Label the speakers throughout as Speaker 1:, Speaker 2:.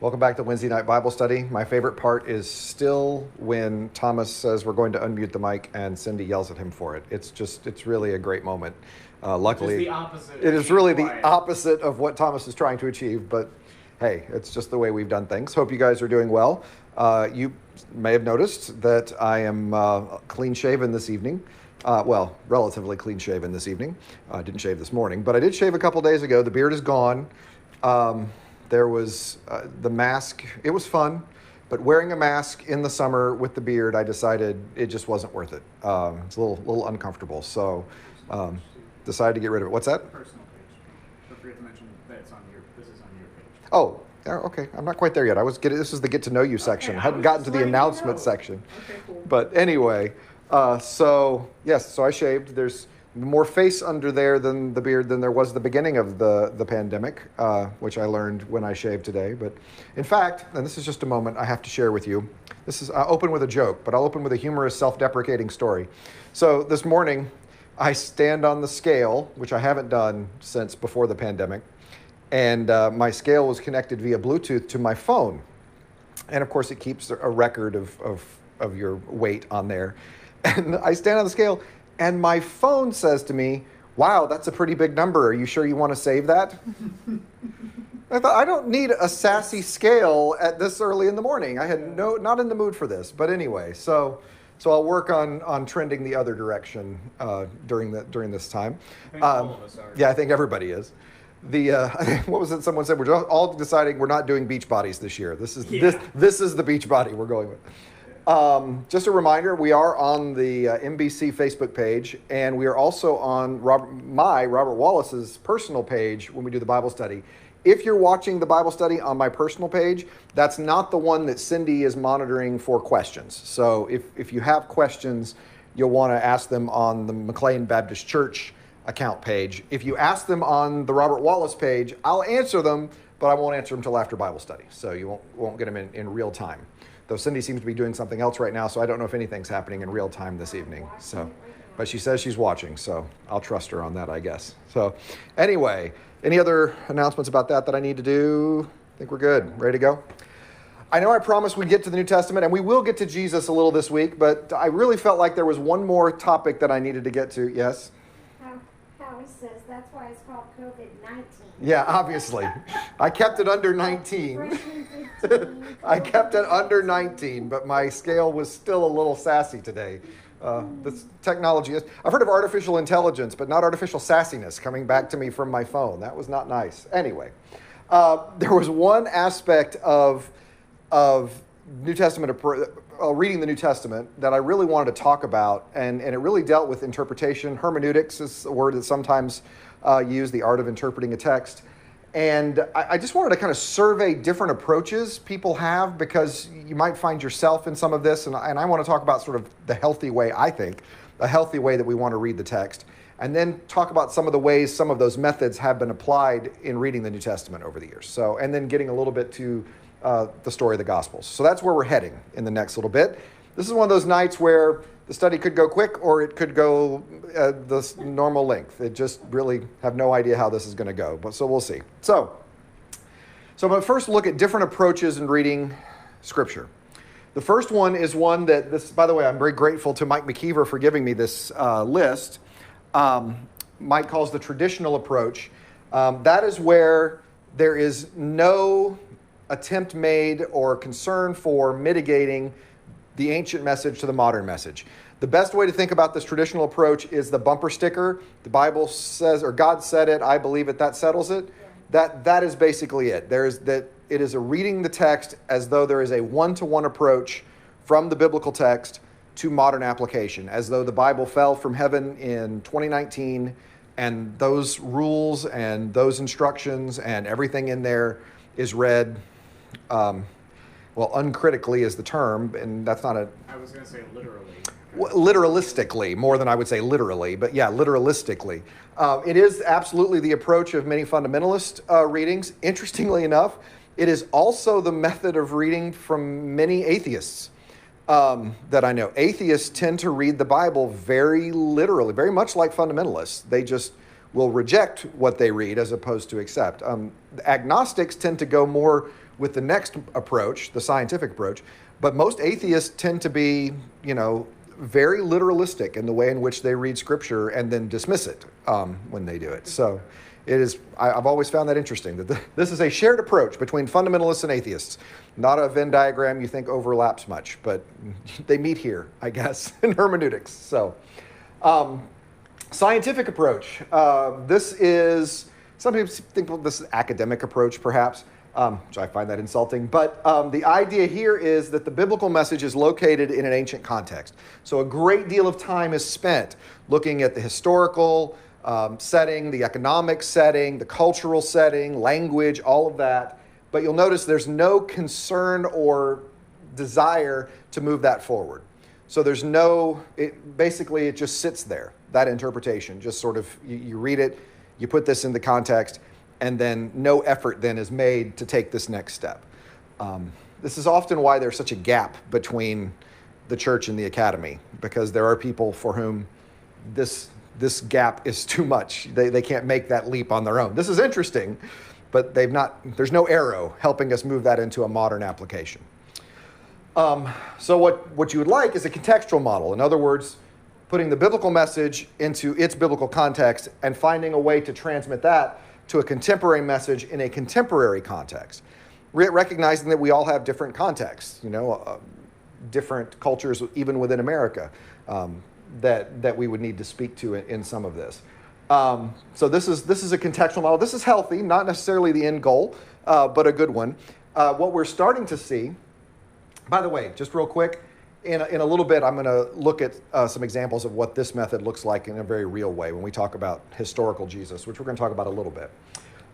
Speaker 1: Welcome back to Wednesday Night Bible Study. My favorite part is still when Thomas says we're going to unmute the mic and Cindy yells at him for it. It's really a great moment. Luckily,
Speaker 2: It's the opposite.
Speaker 1: it is really the opposite of what Thomas is trying to achieve, but hey, it's just the way we've done things. Hope you guys are doing well. You may have noticed that I am clean shaven this evening. Relatively clean shaven this evening. I didn't shave this morning, but I did shave a couple days ago. The beard is gone. There was the mask. It was fun, but wearing a mask in the summer with the beard, I decided it just wasn't worth it. It's a little uncomfortable, so decided to get rid of it. What's that?
Speaker 2: Personal page. Don't forget to mention that this is on your page.
Speaker 1: Oh, okay. I'm not quite there yet. This is the get to know you section. I hadn't gotten to the announcement section.
Speaker 2: Okay, cool.
Speaker 1: But anyway, so I shaved. There's more face under there than the beard than there was at the beginning of the pandemic, which I learned when I shaved today. But in fact, and this is just a moment I have to share with you. I'll open with a joke, but I'll open with a humorous, self-deprecating story. So this morning, I stand on the scale, which I haven't done since before the pandemic, and my scale was connected via Bluetooth to my phone. And of course, it keeps a record of your weight on there. And I stand on the scale, and my phone says to me, "Wow, that's a pretty big number. Are you sure you want to save that?" I thought, I don't need a sassy scale at this early in the morning. I had not in the mood for this. But anyway, so I'll work on trending the other direction during this time.
Speaker 2: I think all of us are.
Speaker 1: Yeah, I think everybody is. What was it? Someone said we're all deciding we're not doing beach bodies this year. This is the beach body we're going with. Just a reminder, we are on the MBC Facebook page, and we are also on Robert Wallace's personal page when we do the Bible study. If you're watching the Bible study on my personal page, that's not the one that Cindy is monitoring for questions. So if you have questions, you'll want to ask them on the McLean Baptist Church account page. If you ask them on the Robert Wallace page, I'll answer them, but I won't answer them until after Bible study. So you won't get them in real time. Though Cindy seems to be doing something else right now, so I don't know if anything's happening in real time this evening. But she says she's watching, so I'll trust her on that, I guess. So anyway, any other announcements about that I need to do? I think we're good. Ready to go? I know I promised we'd get to the New Testament, and we will get to Jesus a little this week, but I really felt like there was one more topic that I needed to get to. Yes?
Speaker 3: Howie says that's why it's called COVID-19.
Speaker 1: Yeah, obviously. I kept it under 19. I kept it under 19, but my scale was still a little sassy today. This technology is... I've heard of artificial intelligence, but not artificial sassiness coming back to me from my phone. That was not nice. Anyway, there was one aspect of New Testament, reading the New Testament, that I really wanted to talk about, and it really dealt with interpretation. Hermeneutics is a word that's sometimes used, the art of interpreting a text. And I just wanted to kind of survey different approaches people have, because you might find yourself in some of this, and I want to talk about sort of the healthy way, I think, a healthy way that we want to read the text, and then talk about some of the ways some of those methods have been applied in reading the New Testament over the years. So, and then getting a little bit to the story of the Gospels. So that's where we're heading in the next little bit. This is one of those nights where the study could go quick or it could go the normal length. It just really have no idea how this is going to go, but so we'll see. So I'm going to first look at different approaches in reading Scripture. The first one is one that by the way, I'm very grateful to Mike McKeever for giving me this list. Mike calls the traditional approach. That is where there is no attempt made or concern for mitigating the ancient message to the modern message. The best way to think about this traditional approach is the bumper sticker. The Bible says, or God said it, I believe it, that settles it. That is basically it. It is a reading the text as though there is a one-to-one approach from the biblical text to modern application, as though the Bible fell from heaven in 2019 and those rules and those instructions and everything in there is read uncritically is the term, and that's not
Speaker 2: I was going to say literally.
Speaker 1: Literalistically, more than I would say literally, but yeah, literalistically. It is absolutely the approach of many fundamentalist readings. Interestingly enough, it is also the method of reading from many atheists that I know. Atheists tend to read the Bible very literally, very much like fundamentalists. They just will reject what they read as opposed to accept. Agnostics tend to go more with the next approach, the scientific approach. But most atheists tend to be, very literalistic in the way in which they read Scripture and then dismiss it when they do it. So it is. I've always found that interesting, that this is a shared approach between fundamentalists and atheists. Not a Venn diagram you think overlaps much, but they meet here, I guess, in hermeneutics. So scientific approach. This is, some people think this is academic approach, perhaps. Which I find that insulting. But the idea here is that the biblical message is located in an ancient context. So a great deal of time is spent looking at the historical setting, the economic setting, the cultural setting, language, all of that. But you'll notice there's no concern or desire to move that forward. So there's basically it just sits there, that interpretation. Just sort of, you read it, you put this in the context, and then no effort then is made to take this next step. This is often why there's such a gap between the church and the academy, because there are people for whom this gap is too much. They can't make that leap on their own. This is interesting, but there's no arrow helping us move that into a modern application. So what you would like is a contextual model. In other words, putting the biblical message into its biblical context and finding a way to transmit that to a contemporary message in a contemporary context, recognizing that we all have different contexts, different cultures, even within America, that we would need to speak to in some of this. So this is a contextual model. This is healthy, not necessarily the end goal, but a good one. What we're starting to see, by the way, just real quick, in a little bit, I'm going to look at some examples of what this method looks like in a very real way when we talk about historical Jesus, which we're going to talk about a little bit.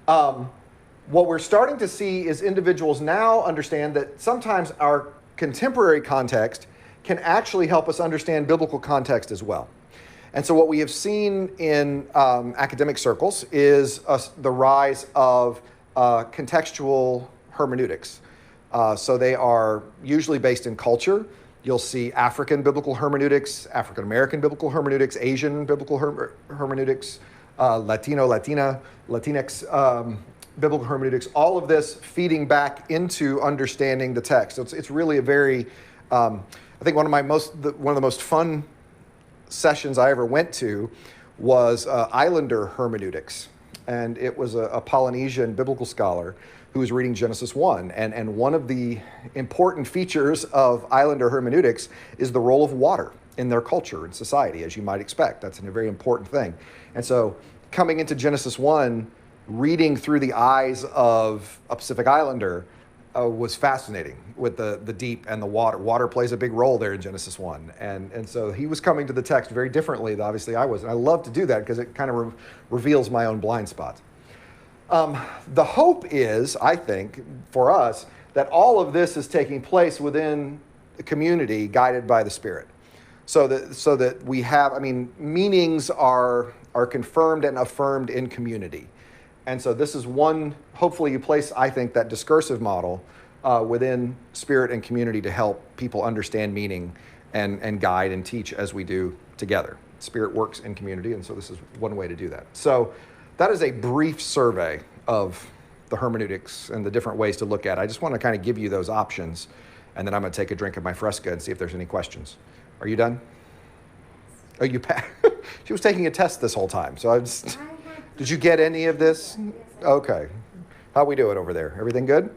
Speaker 1: What we're starting to see is individuals now understand that sometimes our contemporary context can actually help us understand biblical context as well. And so what we have seen in academic circles is the rise of contextual hermeneutics. So they are usually based in culture. You'll see African biblical hermeneutics, African American biblical hermeneutics, Asian biblical hermeneutics, Latinx biblical hermeneutics, all of this feeding back into understanding the text. So it's really a very, I think one of the most fun sessions I ever went to was Islander hermeneutics. And it was a Polynesian biblical scholar who was reading Genesis 1. And one of the important features of Islander hermeneutics is the role of water in their culture and society, as you might expect. That's a very important thing. And so coming into Genesis 1, reading through the eyes of a Pacific Islander was fascinating with the deep and the water. Water plays a big role there in Genesis 1. And so he was coming to the text very differently than obviously I was. And I love to do that because it kind of reveals my own blind spots. The hope is, I think, for us, that all of this is taking place within a community guided by the Spirit. So that we have, meanings are confirmed and affirmed in community. And so this is one, hopefully you place, I think, that discursive model within Spirit and community to help people understand meaning and guide and teach as we do together. Spirit works in community, and so this is one way to do that. So that is a brief survey of the hermeneutics and the different ways to look at it. I just want to kind of give you those options, and then I'm going to take a drink of my Fresca and see if there's any questions. Are you done? Oh, you passed. She was taking a test this whole time, so I just... Did you get any of this? Okay. How we doing over there? Everything good?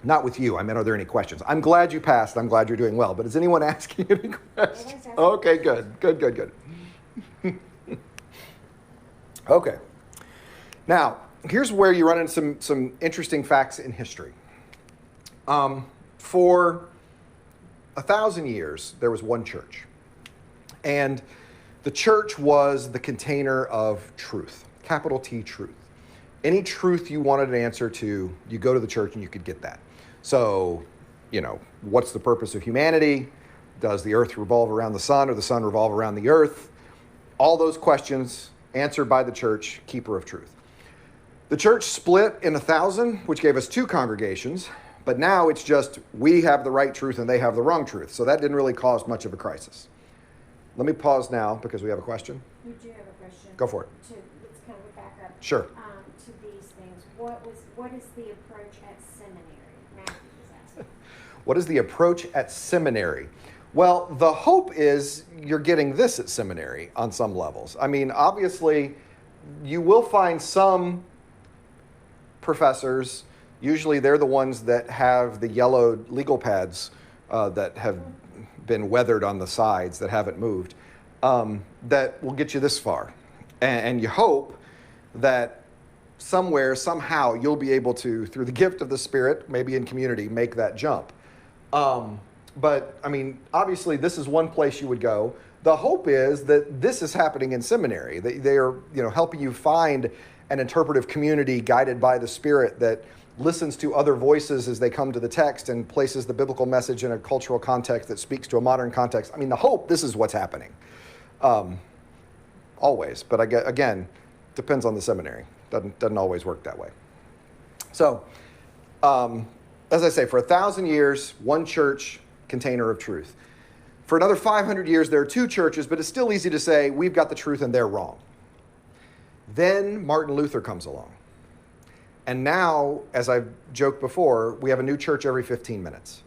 Speaker 1: Not with you. I meant, are there any questions? I'm glad you passed. I'm glad you're doing well. But is anyone asking any questions? Okay, good. Okay. Now, here's where you run into some interesting facts in history. For 1,000 years, there was one church. And the church was the container of truth, capital T truth. Any truth you wanted an answer to, you go to the church and you could get that. So, what's the purpose of humanity? Does the earth revolve around the sun or the sun revolve around the earth? All those questions answered by the church, keeper of truth. The church split in 1,000, which gave us two congregations, but now it's just we have the right truth and they have the wrong truth. So that didn't really cause much of a crisis. Let me pause now because we have a question.
Speaker 3: You do have a question.
Speaker 1: Go for it.
Speaker 3: Let's kind of back up.
Speaker 1: Sure.
Speaker 3: To these things. what is the approach at seminary? Matthew was asking.
Speaker 1: What is the approach at seminary? Well, the hope is you're getting this at seminary on some levels. I mean, obviously, you will find some professors, usually they're the ones that have the yellow legal pads that have been weathered on the sides, that haven't moved, that will get you this far. And you hope that somewhere, somehow, you'll be able to, through the gift of the Spirit, maybe in community, make that jump. But, I mean, obviously, this is one place you would go. The hope is that this is happening in seminary. They are, helping you find an interpretive community guided by the Spirit that listens to other voices as they come to the text and places the biblical message in a cultural context that speaks to a modern context. I mean, the hope, this is what's happening. Always. But again, depends on the seminary. Doesn't always work that way. So, as I say, for 1,000 years, one church, container of truth. For another 500 years, there are two churches, but it's still easy to say, we've got the truth and they're wrong. Then Martin Luther comes along. And now, as I've joked before, we have a new church every 15 minutes.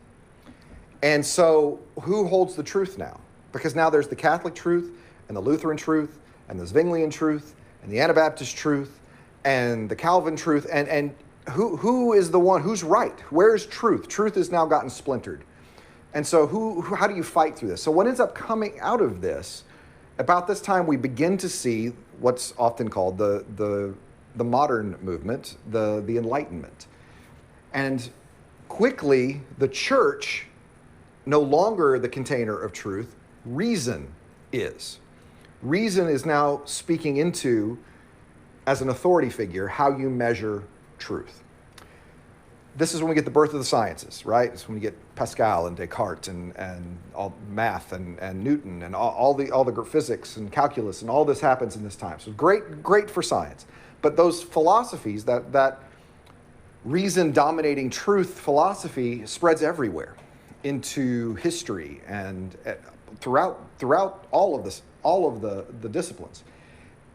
Speaker 1: And so who holds the truth now? Because now there's the Catholic truth and the Lutheran truth and the Zwinglian truth and the Anabaptist truth and the Calvin truth. And who is the one, who's right? Where's truth? Truth has now gotten splintered. And so how do you fight through this? So what ends up coming out of this, about this time we begin to see what's often called the modern movement, the Enlightenment. And quickly, the church, no longer the container of truth, reason is. Reason is now speaking into, as an authority figure, how you measure truth. This is when we get the birth of the sciences, right? It's when we get Pascal and Descartes and all math and Newton and all the physics and calculus, and all this happens in this time. So great for science. But those philosophies, that reason dominating truth philosophy, spreads everywhere into history and throughout all of the disciplines.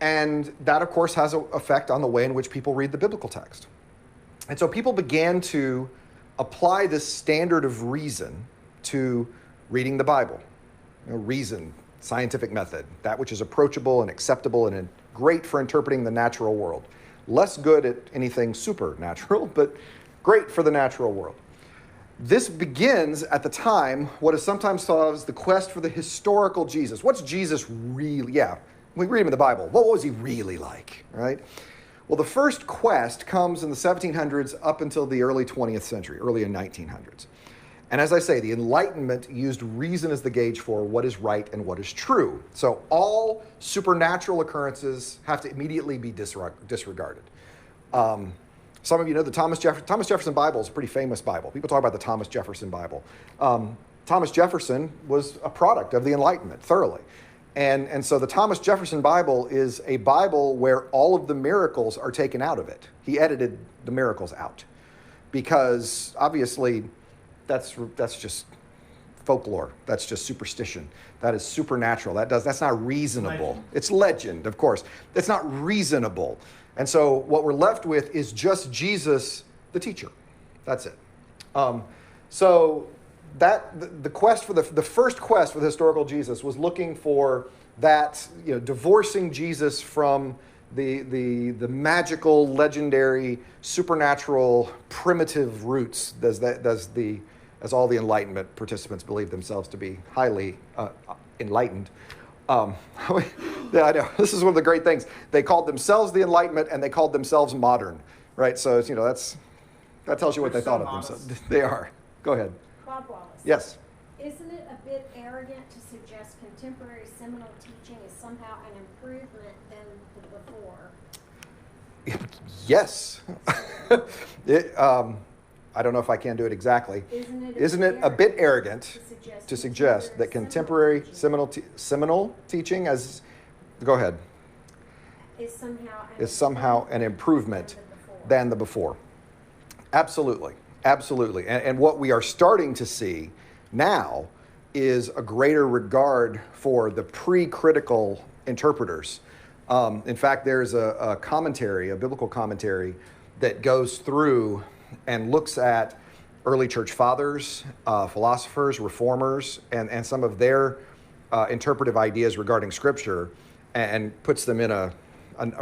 Speaker 1: And that, of course, has an effect on the way in which people read the biblical text. And so people began to apply this standard of reason to reading the Bible. Reason, scientific method, that which is approachable and acceptable and great for interpreting the natural world. Less good at anything supernatural, but great for the natural world. This begins at the time what is sometimes thought of as the quest for the historical Jesus. What's Jesus really? Yeah, we read him in the Bible. What was he really like, right? Well, the first quest comes in the 1700s up until the early 20th century, early 1900s. And as I say, the Enlightenment used reason as the gauge for what is right and what is true. So all supernatural occurrences have to immediately be disregarded. Some of you know the Thomas Jefferson Bible is a pretty famous Bible. People talk about the Thomas Jefferson Bible. Thomas Jefferson was a product of the Enlightenment, thoroughly. And so the Thomas Jefferson Bible is a Bible where all of the miracles are taken out of it. He edited the miracles out because obviously that's just folklore. That's just superstition. That is supernatural. That's not reasonable.
Speaker 2: Legend.
Speaker 1: It's legend, of course. It's not reasonable. And so what we're left with is just Jesus, the teacher. That's it. So the quest for the first quest for the historical Jesus was looking for that, divorcing Jesus from the magical, legendary, supernatural, primitive roots as all the Enlightenment participants believe themselves to be highly enlightened. Yeah, I know. This is one of the great things. They called themselves the Enlightenment, and they called themselves modern, right? So that tells you what
Speaker 2: They're
Speaker 1: they thought
Speaker 2: so
Speaker 1: of
Speaker 2: modest.
Speaker 1: themselves. They are. Go ahead.
Speaker 3: Bob Wallace.
Speaker 1: Yes.
Speaker 3: Isn't it a bit arrogant to suggest contemporary seminal teaching is somehow an improvement than the before?
Speaker 1: Yes. I don't know if I can do it exactly. Isn't it a bit arrogant to suggest that contemporary seminal teaching go ahead, is somehow an improvement than the before? Absolutely. Absolutely. And what we are starting to see now is a greater regard for the pre-critical interpreters. In fact, there's a biblical commentary that goes through and looks at early church fathers, philosophers, reformers, and some of their interpretive ideas regarding Scripture, and puts them in a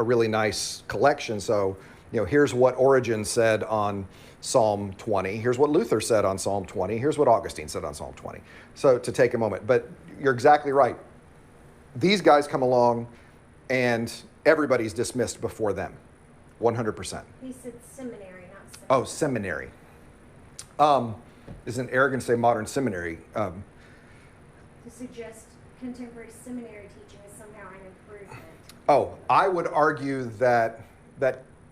Speaker 1: really nice collection. So, here's what Origen said on Psalm 20. Here's what Luther said on Psalm 20. Here's what Augustine said on Psalm 20. So to take a moment, but you're exactly right. These guys come along and everybody's dismissed before them, 100%.
Speaker 3: He said seminary, not seminary.
Speaker 1: Oh, seminary. Isn't arrogant to say modern seminary?
Speaker 3: To suggest contemporary seminary teaching is somehow an improvement.
Speaker 1: Oh, I would argue that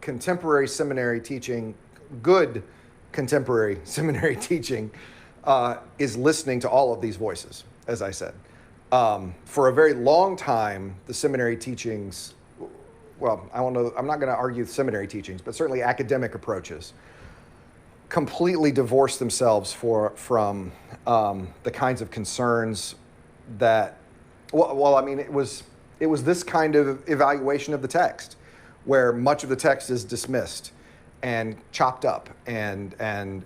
Speaker 1: contemporary seminary teaching, good contemporary seminary teaching, is listening to all of these voices, as I said. For a very long time, the seminary teachings, well, I'm not going to argue seminary teachings, but certainly academic approaches, completely divorced themselves from the kinds of concerns that, it was this kind of evaluation of the text, where much of the text is dismissed and chopped up and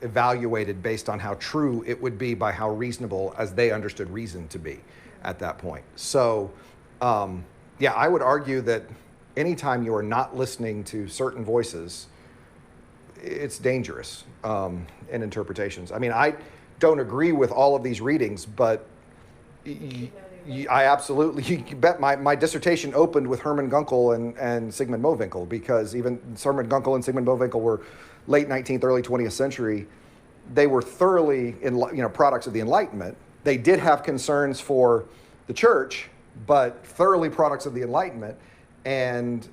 Speaker 1: evaluated based on how true it would be by how reasonable as they understood reason to be at that point. So, I would argue that anytime you are not listening to certain voices, it's dangerous in interpretations. I mean, I don't agree with all of these readings, but I absolutely, you can bet my dissertation opened with Hermann Gunkel and Sigmund Mowinckel, because even Hermann Gunkel and Sigmund Mowinckel were late 19th, early 20th century. They were thoroughly, products of the Enlightenment. They did have concerns for the church, but thoroughly products of the Enlightenment, and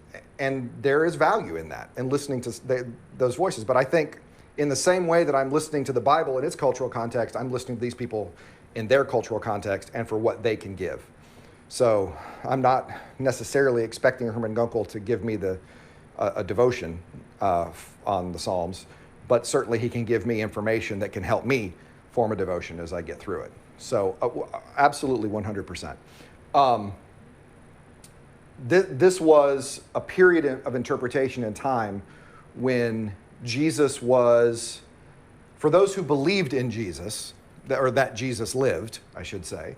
Speaker 1: there is value in that, and listening to those voices. But I think in the same way that I'm listening to the Bible in its cultural context, I'm listening to these people in their cultural context and for what they can give. So I'm not necessarily expecting Hermann Gunkel to give me a devotion on the Psalms, but certainly he can give me information that can help me form a devotion as I get through it. So absolutely 100%. This was a period of interpretation in time when Jesus was, for those who believed in Jesus, that Jesus lived, I should say,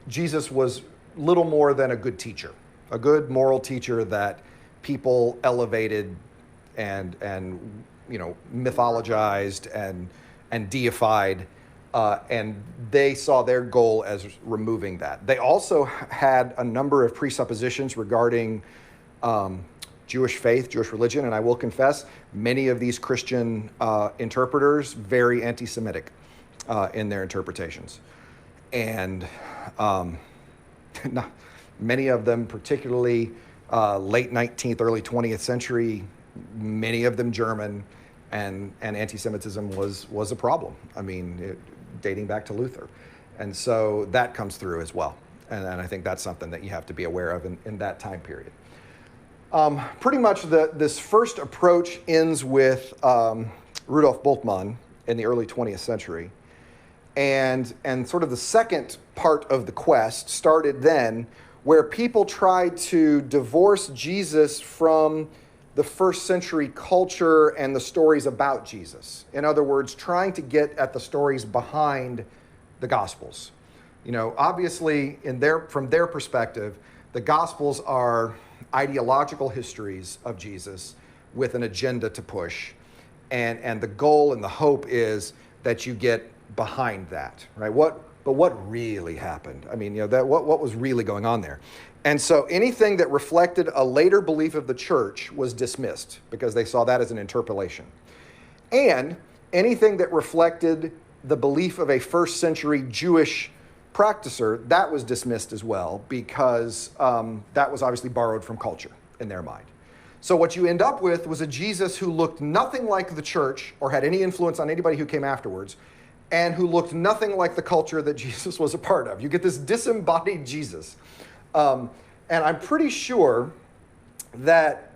Speaker 1: Jesus was little more than a good teacher, a good moral teacher that people elevated and mythologized and deified, and they saw their goal as removing that. They also had a number of presuppositions regarding Jewish faith, Jewish religion, and I will confess, many of these Christian interpreters, very anti-Semitic in their interpretations. And many of them, particularly late 19th, early 20th century, many of them German, and anti-Semitism was a problem. I mean, dating back to Luther. And so that comes through as well. And I think that's something that you have to be aware of in that time period. Pretty much this first approach ends with Rudolf Bultmann in the early 20th century. And sort of the second part of the quest started then, where people tried to divorce Jesus from the first century culture and the stories about Jesus. In other words, trying to get at the stories behind the Gospels. Obviously, from their perspective, the Gospels are ideological histories of Jesus with an agenda to push. And the goal and the hope is that you get behind that, right? But what really happened? I mean, what was really going on there? And so anything that reflected a later belief of the church was dismissed because they saw that as an interpolation. And anything that reflected the belief of a first century Jewish practicer, that was dismissed as well because that was obviously borrowed from culture in their mind. So what you end up with was a Jesus who looked nothing like the church or had any influence on anybody who came afterwards, and who looked nothing like the culture that Jesus was a part of. You get this disembodied Jesus. And I'm pretty sure that,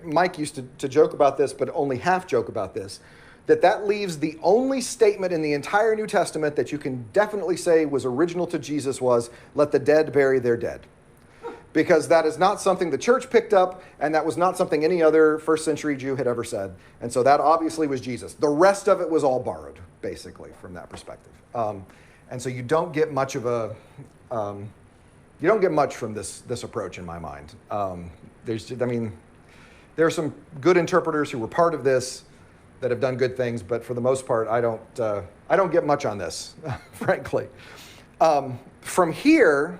Speaker 1: Mike used to joke about this, but only half joke about this, that leaves the only statement in the entire New Testament that you can definitely say was original to Jesus was, let the dead bury their dead. because that is not something the church picked up, and that was not something any other first century Jew had ever said. And so that obviously was Jesus. The rest of it was all borrowed, basically, from that perspective. And so you don't get much of a, you don't get much from this approach in my mind. There are some good interpreters who were part of this that have done good things, but for the most part, I don't get much on this, frankly. From here,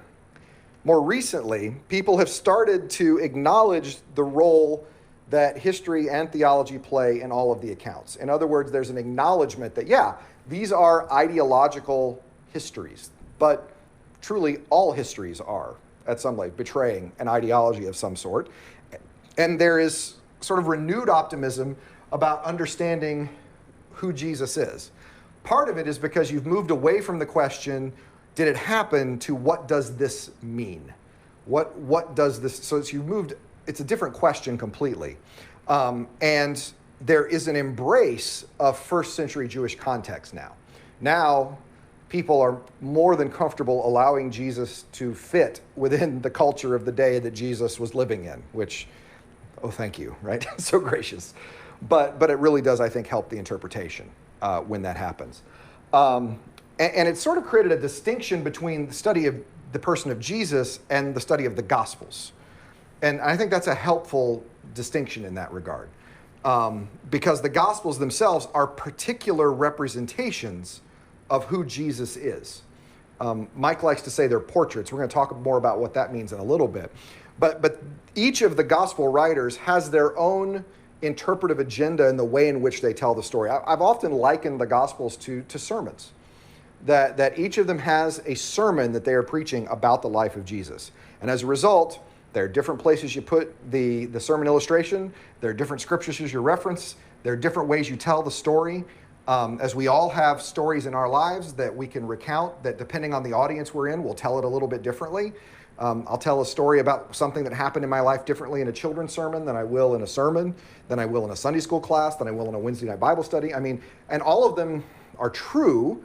Speaker 1: more recently, people have started to acknowledge the role that history and theology play in all of the accounts. In other words, there's an acknowledgement that, yeah, these are ideological histories, but truly all histories are, at some level, betraying an ideology of some sort. And there is sort of renewed optimism about understanding who Jesus is. Part of it is because you've moved away from the question, did it happen, to what does this mean? What does this, so you've moved, it's a different question completely. And there is an embrace of first century Jewish context now. Now, people are more than comfortable allowing Jesus to fit within the culture of the day that Jesus was living in, which, oh, thank you, right? So gracious. But it really does, I think, help the interpretation when that happens. And it sort of created a distinction between the study of the person of Jesus and the study of the Gospels. And I think that's a helpful distinction in that regard. Because the Gospels themselves are particular representations of who Jesus is. Mike likes to say they're portraits. We're going to talk more about what that means in a little bit. But each of the Gospel writers has their own interpretive agenda in the way in which they tell the story. I've often likened the Gospels to sermons. That each of them has a sermon that they are preaching about the life of Jesus. And as a result, there are different places you put the sermon illustration. There are different scriptures you reference. There are different ways you tell the story. As we all have stories in our lives that we can recount, that depending on the audience we're in, we'll tell it a little bit differently. I'll tell a story about something that happened in my life differently in a children's sermon than I will in a sermon, than I will in a Sunday school class, than I will in a Wednesday night Bible study. And all of them are true,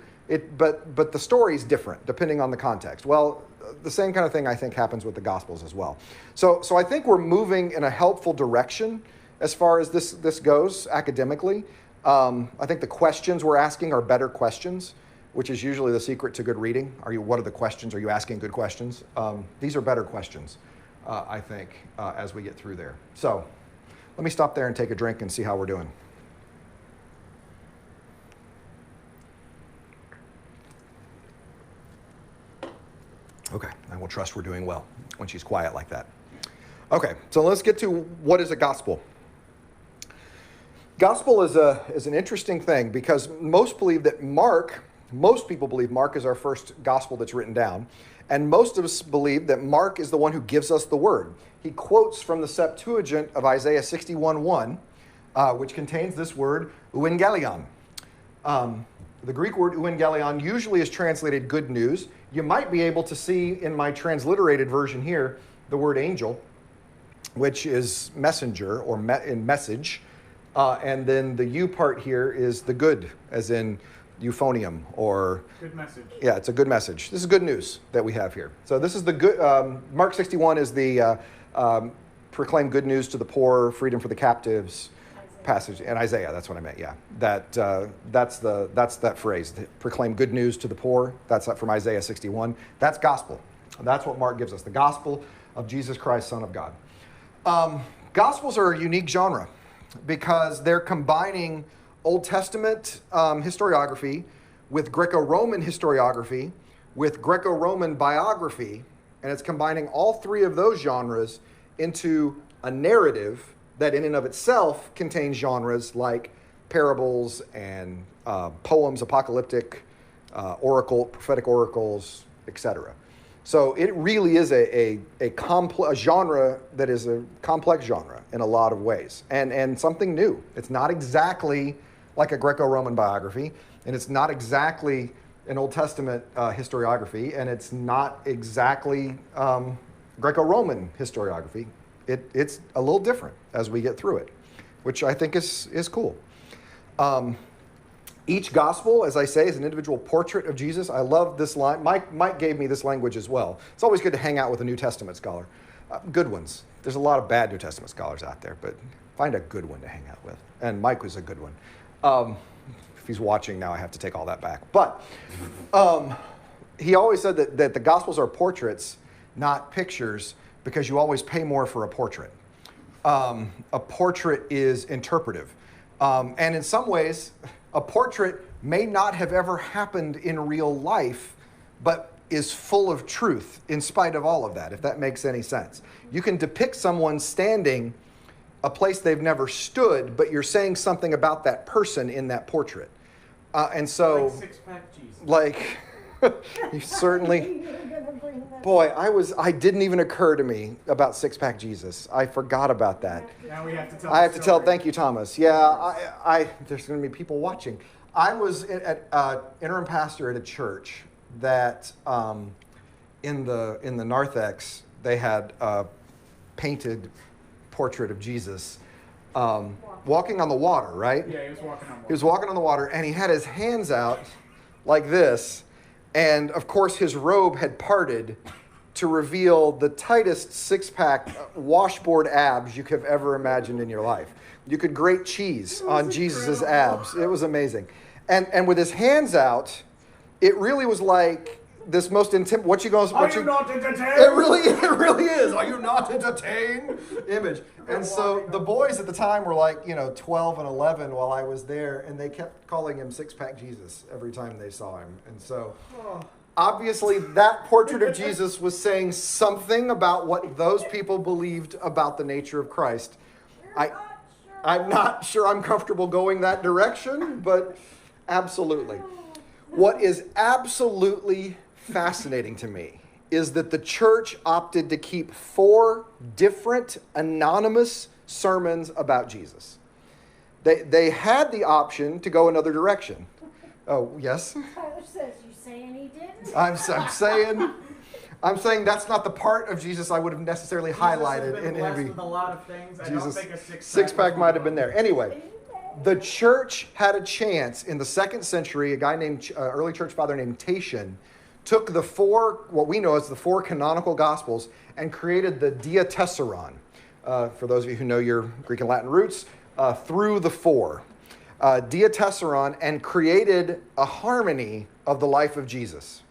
Speaker 1: but the story is different depending on the context. Well, the same kind of thing I think happens with the Gospels as well. So I think we're moving in a helpful direction as far as this goes academically. I think the questions we're asking are better questions, which is usually the secret to good reading. What are the questions? Are you asking good questions? These are better questions, I think, as we get through there. So let me stop there and take a drink and see how we're doing. Okay, I will trust we're doing well when she's quiet like that. Okay, so let's get to what is a gospel. Gospel is an interesting thing because most people believe Mark is our first gospel that's written down, and most of us believe that Mark is the one who gives us the word. He quotes from the Septuagint of Isaiah 61:1, which contains this word, euangelion. The Greek word euangelion usually is translated good news. You might be able to see in my transliterated version here the word angel, which is messenger or in message. And then the U part here is the good, as in euphonium or...
Speaker 2: Good message. Yeah,
Speaker 1: it's a good message. This is good news that we have here. So this is the good... Mark 61 is the proclaim good news to the poor, freedom for the captives passage. And Isaiah, that's what I meant, yeah. That's that phrase, proclaim good news to the poor. That's from Isaiah 61. That's gospel. That's what Mark gives us, the gospel of Jesus Christ, Son of God. Gospels are a unique genre because they're combining Old Testament historiography with Greco-Roman historiography, with Greco-Roman biography, and it's combining all three of those genres into a narrative that in and of itself contains genres like parables and poems, apocalyptic, prophetic oracles, etc. So it really is a genre that is a complex genre in a lot of ways, and something new. It's not exactly like a Greco-Roman biography, and it's not exactly an Old Testament historiography, and it's not exactly Greco-Roman historiography. It's a little different as we get through it, which I think is cool. Each gospel, as I say, is an individual portrait of Jesus. I love this line. Mike gave me this language as well. It's always good to hang out with a New Testament scholar. Good ones. There's a lot of bad New Testament scholars out there, but find a good one to hang out with. And Mike was a good one. If he's watching now, I have to take all that back. But he always said that the Gospels are portraits, not pictures, because you always pay more for a portrait. A portrait is interpretive. And in some ways, a portrait may not have ever happened in real life, but is full of truth in spite of all of that, if that makes any sense. You can depict someone standing a place they've never stood, but you're saying something about that person in that portrait. And so,
Speaker 2: Like six-pack Jesus.
Speaker 1: like, you certainly, boy, I didn't even occur to me about six-pack Jesus. I forgot about that.
Speaker 2: Now we have to tell
Speaker 1: I have
Speaker 2: the
Speaker 1: to tell,
Speaker 2: story.
Speaker 1: thank you, Thomas. Yeah, there's going to be people watching. I was at interim pastor at a church that in the narthex, they had a painted portrait of Jesus walking on the water, right?
Speaker 2: Yeah, he was walking on water.
Speaker 1: He was walking on the water, and he had his hands out like this, and of course his robe had parted to reveal the tightest six-pack washboard abs you could have ever imagined in your life. You could grate cheese on Jesus' abs. It was amazing. And with his hands out, it really was like this most intimate. What you going?
Speaker 2: Are you not entertained?
Speaker 1: It really is. Are you not entertained? Image. And so the boys at the time were like, 12 and 11 while I was there, and they kept calling him Six-Pack Jesus every time they saw him. And so obviously that portrait of Jesus was saying something about what those people believed about the nature of Christ. I'm not sure I'm comfortable going that direction, but absolutely. What is absolutely fascinating to me is that the church opted to keep 4 different anonymous sermons about Jesus. They had the option to go another direction. Oh, yes?
Speaker 3: Tyler says, you saying he didn't?
Speaker 1: I'm saying that's not the part of Jesus I would have necessarily highlighted in every.
Speaker 2: With a lot of things. I
Speaker 1: Jesus,
Speaker 2: don't think a
Speaker 1: six-pack might have been there. Anyway, the church had a chance in the 2nd century. A guy named early church father named Tatian took the 4, what we know as the 4 canonical gospels, and created the Diatessaron. For those of you who know your Greek and Latin roots, through the 4. Diatessaron, and created a harmony of the life of Jesus.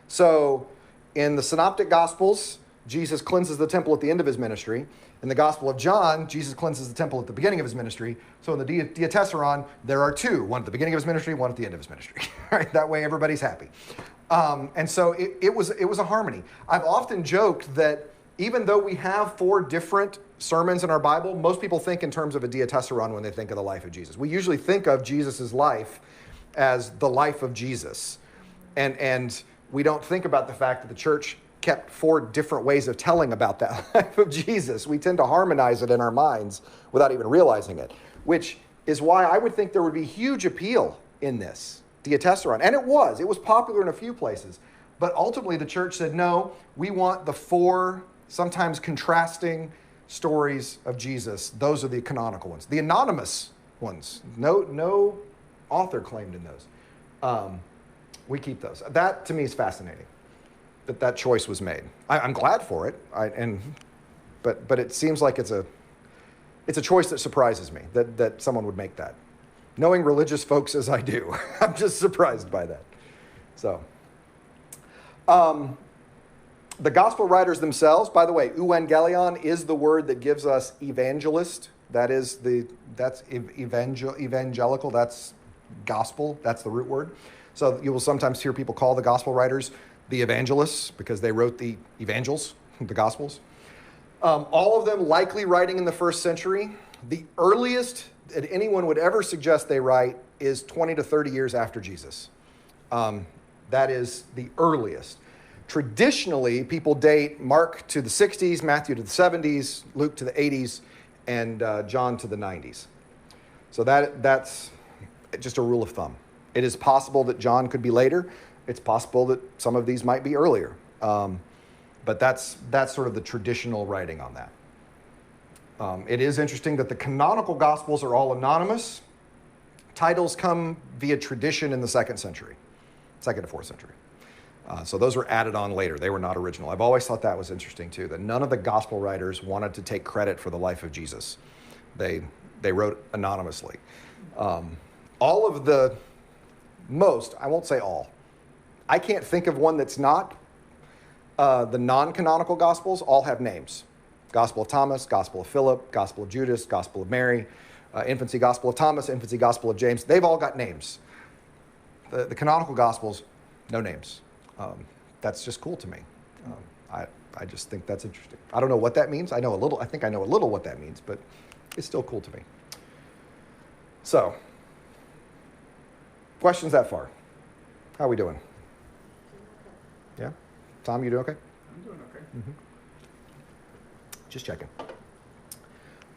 Speaker 1: So in the Synoptic Gospels, Jesus cleanses the temple at the end of his ministry. In the Gospel of John, Jesus cleanses the temple at the beginning of his ministry. So in the Diatessaron, there are 2, one at the beginning of his ministry, one at the end of his ministry. Right? That way everybody's happy. And so it was a harmony. I've often joked that even though we have 4 different sermons in our Bible, most people think in terms of a Diatessaron when they think of the life of Jesus. We usually think of Jesus' life as the life of Jesus. And we don't think about the fact that the church kept 4 different ways of telling about that life of Jesus. We tend to harmonize it in our minds without even realizing it, which is why I would think there would be huge appeal in this Diatessaron. And it was popular in a few places, but ultimately the church said, no, we want the 4 sometimes contrasting stories of Jesus. Those are the canonical ones. The anonymous ones, no author claimed in those. We keep those. That to me is fascinating, that choice was made. I'm glad for it, but it seems like it's a choice that surprises me, that someone would make that. Knowing religious folks as I do, I'm just surprised by that. So, the gospel writers themselves, by the way, euangelion is the word that gives us evangelist. That's evangelical, that's gospel, that's the root word. So you will sometimes hear people call the gospel writers the evangelists because they wrote the evangels, the gospels. All of them likely writing in the 1st century. The earliest that anyone would ever suggest they write is 20 to 30 years after Jesus. That is the earliest. Traditionally, people date Mark to the 60s, Matthew to the 70s, Luke to the 80s, and John to the 90s. So that's just a rule of thumb. It is possible that John could be later. It's possible that some of these might be earlier. But that's sort of the traditional writing on that. It is interesting that the canonical Gospels are all anonymous. Titles come via tradition in the 2nd century, 2nd to 4th century. So those were added on later. They were not original. I've always thought that was interesting too, that none of the gospel writers wanted to take credit for the life of Jesus. They wrote anonymously. All of the most, I won't say all, I can't think of one that's not. The non-canonical gospels all have names. Gospel of Thomas, Gospel of Philip, Gospel of Judas, Gospel of Mary, Infancy Gospel of Thomas, Infancy Gospel of James. They've all got names. The canonical gospels, no names. That's just cool to me. I just think that's interesting. I don't know what that means. I think I know a little what that means, but it's still cool to me. So, questions that far? How are we doing? Yeah? Tom, you doing okay?
Speaker 2: I'm doing okay.
Speaker 1: Mm-hmm. Just checking.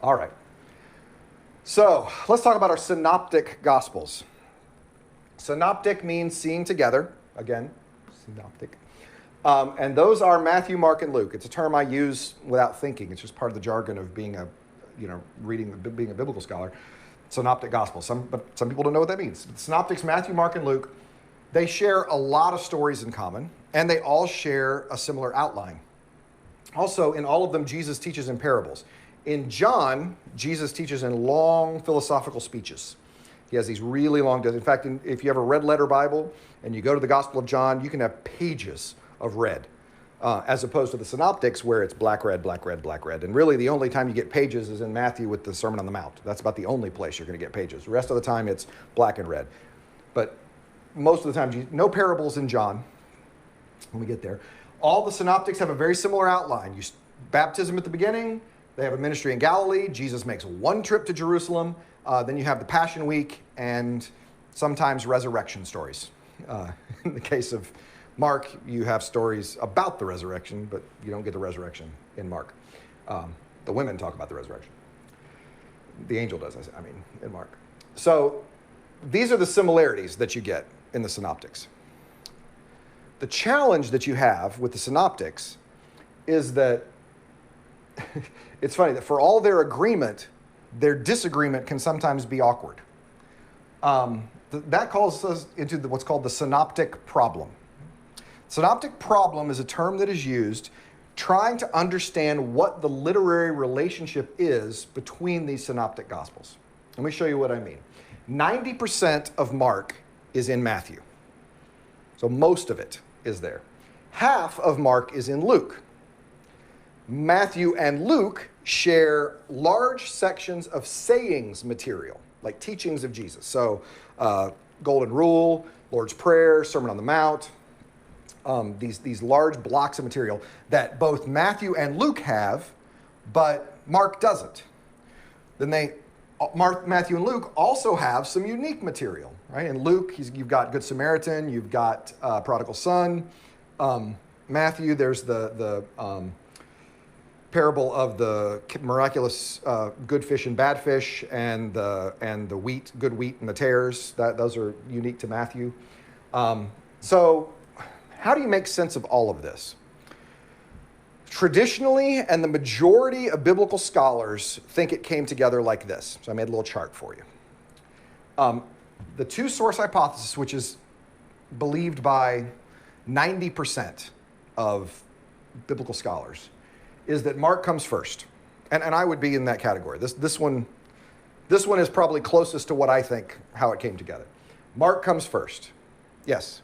Speaker 1: All right. So let's talk about our synoptic gospels. Synoptic means seeing together. Again, synoptic. And those are Matthew, Mark, and Luke. It's a term I use without thinking. It's just part of the jargon of being being a biblical scholar. Synoptic gospel. But some people don't know what that means. The synoptics, Matthew, Mark, and Luke, they share a lot of stories in common, and they all share a similar outline. Also, in all of them, Jesus teaches in parables. In John, Jesus teaches in long philosophical speeches. He has these really long, in fact, if you have a red letter Bible and you go to the Gospel of John, you can have pages of red, as opposed to the synoptics where it's black, red, black, red, black, red. And really the only time you get pages is in Matthew with the Sermon on the Mount. That's about the only place you're going to get pages. The rest of the time it's black and red. But most of the time, no parables in John when we get there. All the synoptics have a very similar outline. Baptism at the beginning, they have a ministry in Galilee, Jesus makes one trip to Jerusalem, then you have the Passion Week and sometimes resurrection stories. In the case of Mark, you have stories about the resurrection, but you don't get the resurrection in Mark. The women talk about the resurrection. The angel does, in Mark. So these are the similarities that you get in the synoptics. The challenge that you have with the synoptics is that it's funny that for all their agreement, their disagreement can sometimes be awkward. That calls us into what's called the synoptic problem. Synoptic problem is a term that is used trying to understand what the literary relationship is between these synoptic gospels. Let me show you what I mean. 90% of Mark is in Matthew. So most of it is there. Half of Mark is in Luke. Matthew and Luke share large sections of sayings material, like teachings of Jesus. So Golden Rule, Lord's Prayer, Sermon on the Mount, these large blocks of material that both Matthew and Luke have, but Mark doesn't. Then Matthew and Luke also have some unique material, right? In Luke, you've got Good Samaritan, you've got Prodigal Son. Matthew, there's the parable of the miraculous good fish and bad fish, and the wheat, good wheat and the tares. Those are unique to Matthew. So how do you make sense of all of this? Traditionally, and the majority of biblical scholars think it came together like this. So I made a little chart for you. The two-source hypothesis, which is believed by 90% of biblical scholars, is that Mark comes first. And I would be in that category. This one is probably closest to what I think, how it came together. Mark comes first. Yes?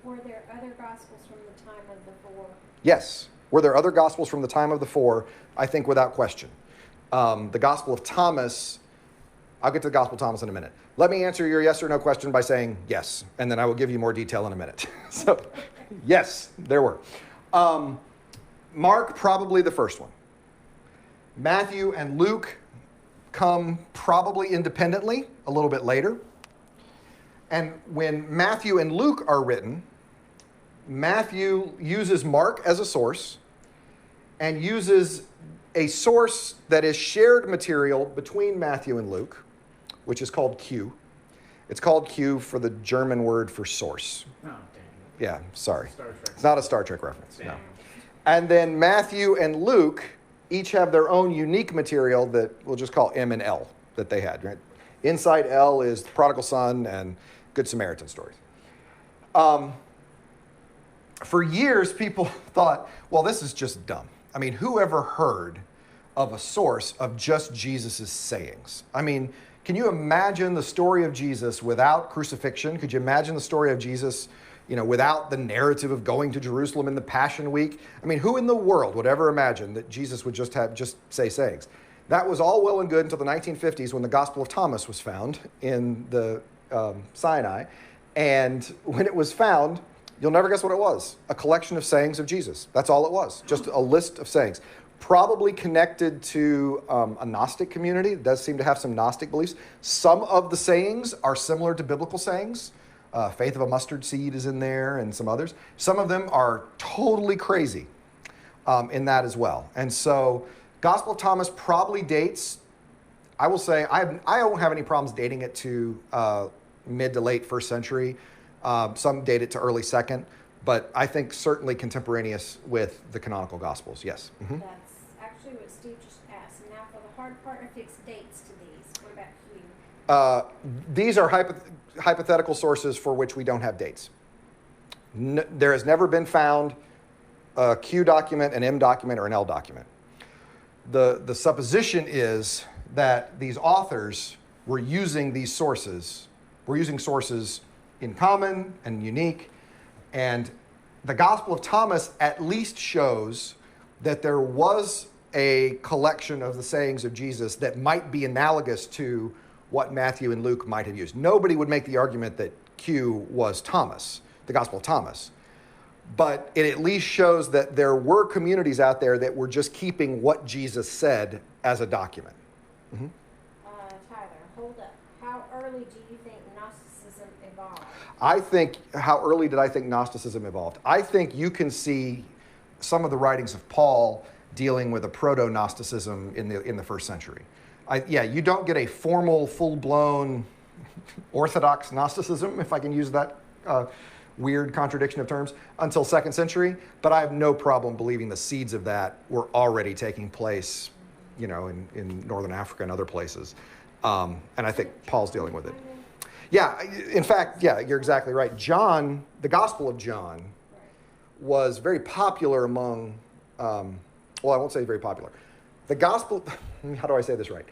Speaker 3: Were there other gospels from the time of the four?
Speaker 1: Yes. Were there other gospels from the time of the four? I think without question. The Gospel of Thomas, I'll get to the Gospel of Thomas in a minute. Let me answer your yes or no question by saying yes, and then I will give you more detail in a minute. So, yes, there were. Mark, probably the first one. Matthew and Luke come probably independently a little bit later. And when Matthew and Luke are written, Matthew uses Mark as a source and uses a source that is shared material between Matthew and Luke, which is called Q. It's called Q for the German word for source.
Speaker 2: Oh, dang.
Speaker 1: Yeah, sorry.
Speaker 2: Star Trek.
Speaker 1: It's not a Star Trek reference,
Speaker 2: Dang.
Speaker 1: no. And then Matthew and Luke each have their own unique material that we'll just call M and L that they had, right? Inside L is the Prodigal Son and Good Samaritan stories. for years, people thought, well, this is just dumb. I mean, who ever heard of a source of just Jesus' sayings? I mean, can you imagine the story of Jesus without crucifixion? Could you imagine the story of Jesus, without the narrative of going to Jerusalem in the Passion Week? I mean, who in the world would ever imagine that Jesus would just say sayings? That was all well and good until the 1950s when the Gospel of Thomas was found in the Sinai. And when it was found, you'll never guess what it was. A collection of sayings of Jesus. That's all it was. Just a list of sayings. Probably connected to a Gnostic community. It does seem to have some Gnostic beliefs. Some of the sayings are similar to biblical sayings. Faith of a mustard seed is in there and some others. Some of them are totally crazy in that as well. And so Gospel of Thomas probably dates, I will say, I don't have any problems dating it to mid to late first century. Some date it to early second, but I think certainly contemporaneous with the canonical Gospels, yes. Mm-hmm.
Speaker 3: That's actually what Steve just asked. And now for the hard part, affix dates to these. What about Q?
Speaker 1: These are hypothetical sources for which we don't have dates. There has never been found a Q document, an M document, or an L document. The supposition is that these authors were using these sources, in common and unique, and the Gospel of Thomas at least shows that there was a collection of the sayings of Jesus that might be analogous to what Matthew and Luke might have used. Nobody would make the argument that Q was Thomas, the Gospel of Thomas, but it at least shows that there were communities out there that were just keeping what Jesus said as a document. Mm-hmm.
Speaker 3: Tyler, hold up. How early do you think Gnosticism evolved?
Speaker 1: How early did I think Gnosticism evolved? I think you can see some of the writings of Paul dealing with a proto-Gnosticism in the first century. You don't get a formal, full-blown Orthodox Gnosticism, if I can use that weird contradiction of terms, until second century, but I have no problem believing the seeds of that were already taking place, in Northern Africa and other places. And I think Paul's dealing with it. Yeah, in fact, you're exactly right. John, the Gospel of John, was very popular among, I won't say very popular. The Gospel, how do I say this right?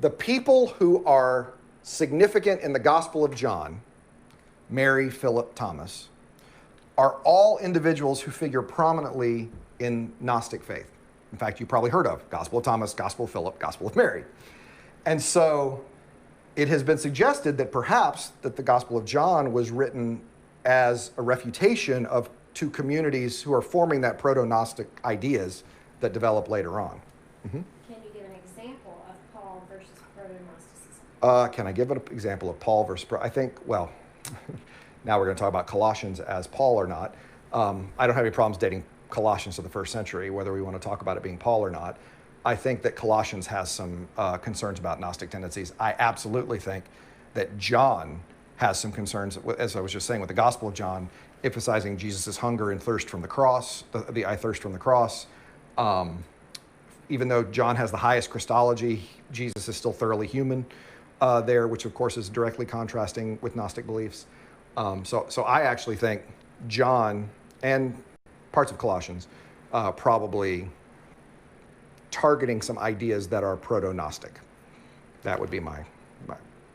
Speaker 1: The people who are significant in the Gospel of John, Mary, Philip, Thomas, are all individuals who figure prominently in Gnostic faith. In fact, you probably heard of Gospel of Thomas, Gospel of Philip, Gospel of Mary. And so it has been suggested that perhaps that the Gospel of John was written as a refutation of two communities who are forming that proto-Gnostic ideas that develop later on. Mm-hmm.
Speaker 3: Can you give an example of Paul versus proto-Gnosticism?
Speaker 1: Can I give an example of Paul versus now we're going to talk about Colossians as Paul or not. I don't have any problems dating Colossians to the first century, whether we want to talk about it being Paul or not. I think that Colossians has some concerns about Gnostic tendencies. I absolutely think that John has some concerns, as I was just saying, with the Gospel of John, emphasizing Jesus' hunger and thirst from the cross, the I thirst from the cross. Even though John has the highest Christology, Jesus is still thoroughly human there, which of course is directly contrasting with Gnostic beliefs. So I actually think John and parts of Colossians probably targeting some ideas that are proto-Gnostic. That would be my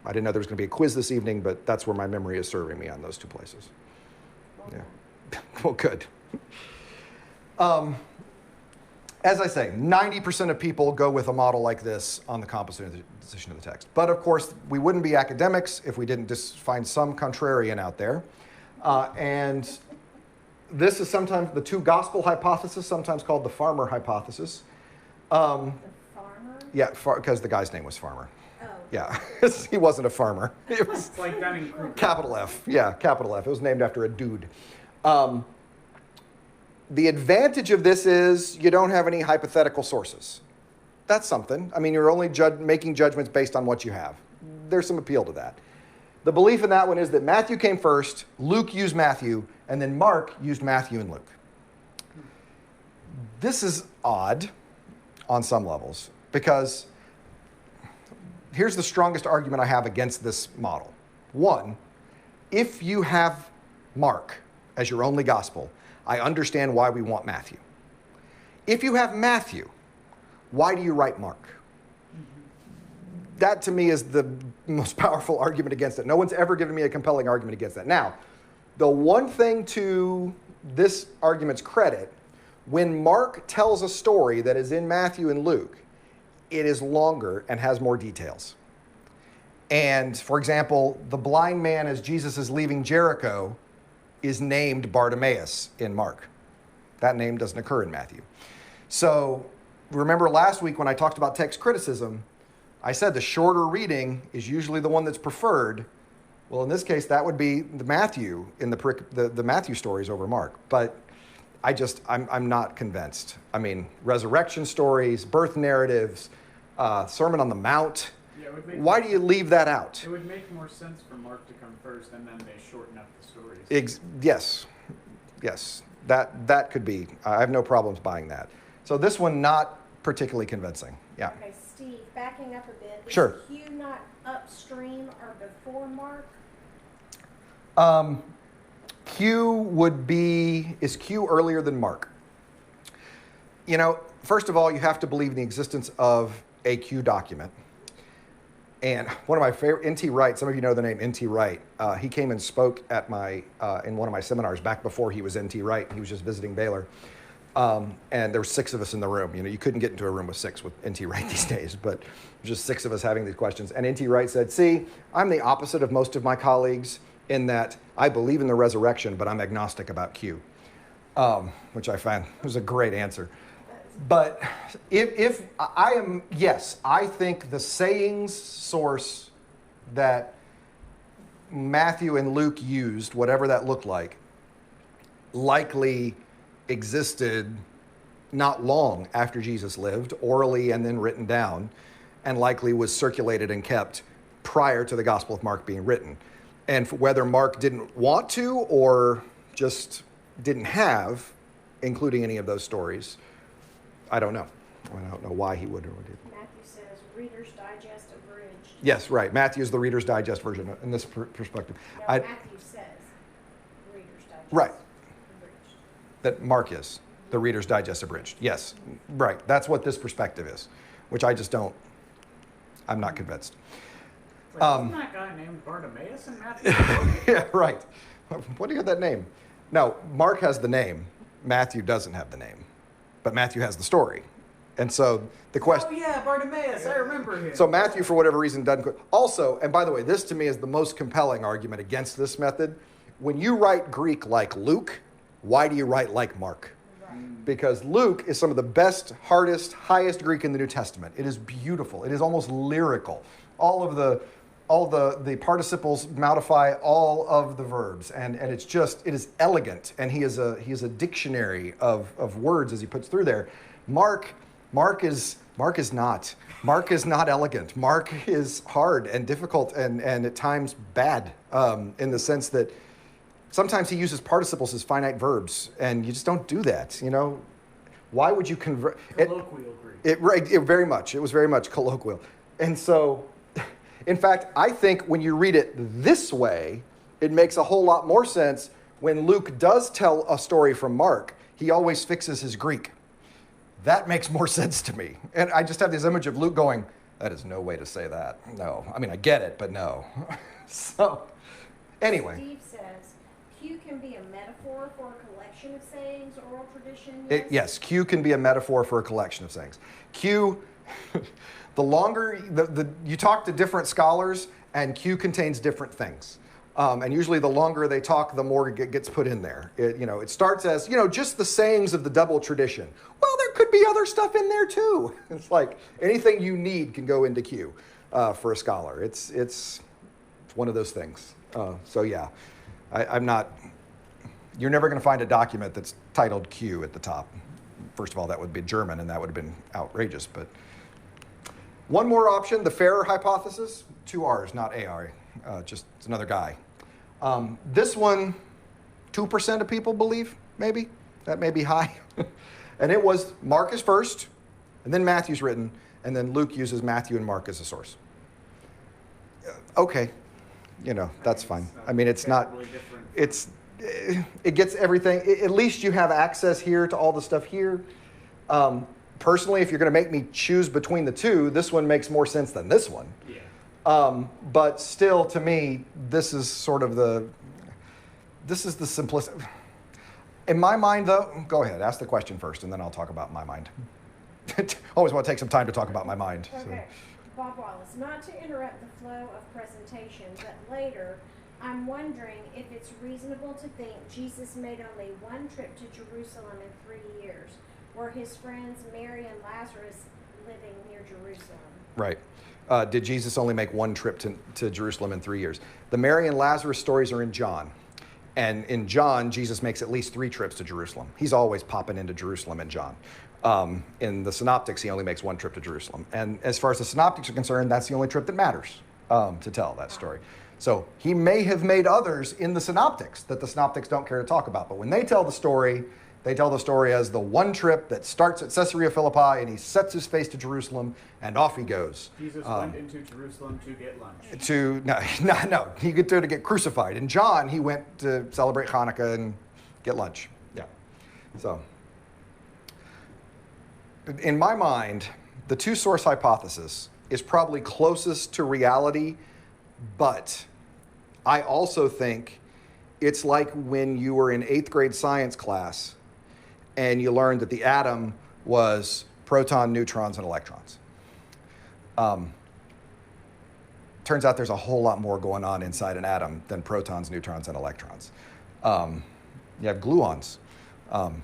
Speaker 1: I didn't know there was going to be a quiz this evening, but that's where my memory is serving me on those two places. Yeah. Well, good. As I say, 90% of people go with a model like this on the composition of the text. But of course, we wouldn't be academics if we didn't just find some contrarian out there. And this is sometimes the two gospel hypothesis, sometimes called the Farmer hypothesis.
Speaker 3: The farmer?
Speaker 1: Yeah, because the guy's name was Farmer.
Speaker 3: Oh.
Speaker 1: Yeah, he wasn't a farmer. It was
Speaker 2: It's like Dunning Kruger.
Speaker 1: capital F. Yeah, capital F. It was named after a dude. The advantage of this is you don't have any hypothetical sources. That's something. I mean, you're only making judgments based on what you have. There's some appeal to that. The belief in that one is that Matthew came first, Luke used Matthew, and then Mark used Matthew and Luke. This is odd on some levels because here's the strongest argument I have against this model. One, if you have Mark as your only gospel, I understand why we want Matthew. If you have Matthew, why do you write Mark? That to me is the most powerful argument against it. No one's ever given me a compelling argument against that. Now, the one thing to this argument's credit, when Mark tells a story that is in Matthew and Luke, it is longer and has more details. And for example, the blind man as Jesus is leaving Jericho is named Bartimaeus in Mark. That name doesn't occur in Matthew. So remember last week when I talked about text criticism, I said the shorter reading is usually the one that's preferred. Well, in this case, that would be the Matthew in the Matthew stories over Mark. But I'm not convinced. I mean, resurrection stories, birth narratives, Sermon on the Mount.
Speaker 2: Yeah, it would make
Speaker 1: Why do you leave that out?
Speaker 2: It would make more sense for Mark to come first, and then they shorten up the stories.
Speaker 1: Yes, that could be. I have no problems buying that. So this one not particularly convincing. Yeah.
Speaker 3: Okay, Steve, backing up a bit.
Speaker 1: Sure.
Speaker 3: Is Q not upstream or before Mark?
Speaker 1: Is Q earlier than Mark? You know, first of all, you have to believe in the existence of a Q document. And one of my favorite, N.T. Wright, some of you know the name N.T. Wright. He came and spoke at in one of my seminars back before he was N.T. Wright. He was just visiting Baylor. And there were 6 of us in the room. You know, you couldn't get into a room with 6 with N.T. Wright these days, but just 6 of us having these questions. And N.T. Wright said, see, I'm the opposite of most of my colleagues in that I believe in the resurrection, but I'm agnostic about Q, which I find was a great answer. But if I am, yes, I think the sayings source that Matthew and Luke used, whatever that looked like, likely existed not long after Jesus lived, orally and then written down, and likely was circulated and kept prior to the Gospel of Mark being written. And whether Mark didn't want to or just didn't have, including any of those stories, I don't know. I don't know why he would or would.
Speaker 3: Matthew says Reader's Digest abridged.
Speaker 1: Yes, right. Matthew's the Reader's Digest version in this perspective.
Speaker 3: No, Matthew says Reader's Digest
Speaker 1: Right.
Speaker 3: abridged.
Speaker 1: That Mark is the Reader's Digest abridged. Yes, right. That's what this perspective is, which I just don't, I'm not convinced.
Speaker 2: Isn't that guy named Bartimaeus in Matthew?
Speaker 1: Yeah, right. What do you have that name? No, Mark has the name. Matthew doesn't have the name, but Matthew has the story. And so the question.
Speaker 2: Oh yeah, Bartimaeus, I remember him.
Speaker 1: So Matthew, for whatever reason, doesn't. Also, and by the way, this to me is the most compelling argument against this method. When you write Greek like Luke, why do you write like Mark? Because Luke is some of the best, hardest, highest Greek in the New Testament. It is beautiful. It is almost lyrical. All the participles modify all of the verbs, and it is elegant. And he is a dictionary of words as he puts through there. Mark is not elegant. Mark is hard and difficult and at times bad in the sense that sometimes he uses participles as finite verbs, and you just don't do that. You know, why would you convert?
Speaker 2: Colloquial Greek.
Speaker 1: It very much. It was very much colloquial, and so. In fact, I think when you read it this way, it makes a whole lot more sense. When Luke does tell a story from Mark, he always fixes his Greek. That makes more sense to me. And I just have this image of Luke going, that is no way to say that. No. I mean, I get it, but no. So, anyway.
Speaker 3: Steve says, Q can be a metaphor for a collection of sayings, oral tradition,
Speaker 1: Yes, Q can be a metaphor for a collection of sayings. Q... The longer you talk to different scholars, and Q contains different things. And usually the longer they talk, the more it gets put in there. It starts as, just the sayings of the double tradition. Well, there could be other stuff in there too. It's like anything you need can go into Q for a scholar. It's one of those things. So yeah, I'm not, you're never going to find a document that's titled Q at the top. First of all, that would be German, and that would have been outrageous, but. One more option, the Farrer hypothesis, 2 R's, not AR, just it's another guy. This one, 2% of people believe, maybe. That may be high. And it was Mark is first, and then Matthew's written, and then Luke uses Matthew and Mark as a source. Okay, that's fine. I mean, it's not, it gets everything. At least you have access here to all the stuff here. Personally, if you're going to make me choose between the two, this one makes more sense than this one.
Speaker 2: Yeah.
Speaker 1: But still, to me, this is the simplicity. In my mind, though, go ahead, ask the question first, and then I'll talk about my mind. Always want to take some time to talk about my mind.
Speaker 3: Okay. Bob Wallace, not to interrupt the flow of presentation, but later, I'm wondering if it's reasonable to think Jesus made only one trip to Jerusalem in 3 years. Were his friends Mary and Lazarus living near Jerusalem?
Speaker 1: Right. Did Jesus only make one trip to Jerusalem in 3 years? The Mary and Lazarus stories are in John. And in John, Jesus makes at least 3 trips to Jerusalem. He's always popping into Jerusalem in John. In the Synoptics, he only makes 1 trip to Jerusalem. And as far as the Synoptics are concerned, that's the only trip that matters to tell that story. So he may have made others in the Synoptics that the Synoptics don't care to talk about. But when they tell the story, they tell the story as the one trip that starts at Caesarea Philippi, and he sets his face to Jerusalem, and off he goes.
Speaker 2: Jesus went into Jerusalem to get lunch.
Speaker 1: No, he went there to get crucified. In John, he went to celebrate Hanukkah and get lunch. Yeah. So, in my mind, the two-source hypothesis is probably closest to reality, but I also think it's like when you were in 8th grade science class and you learned that the atom was proton, neutrons, and electrons. Turns out there's a whole lot more going on inside an atom than protons, neutrons, and electrons. You have gluons. And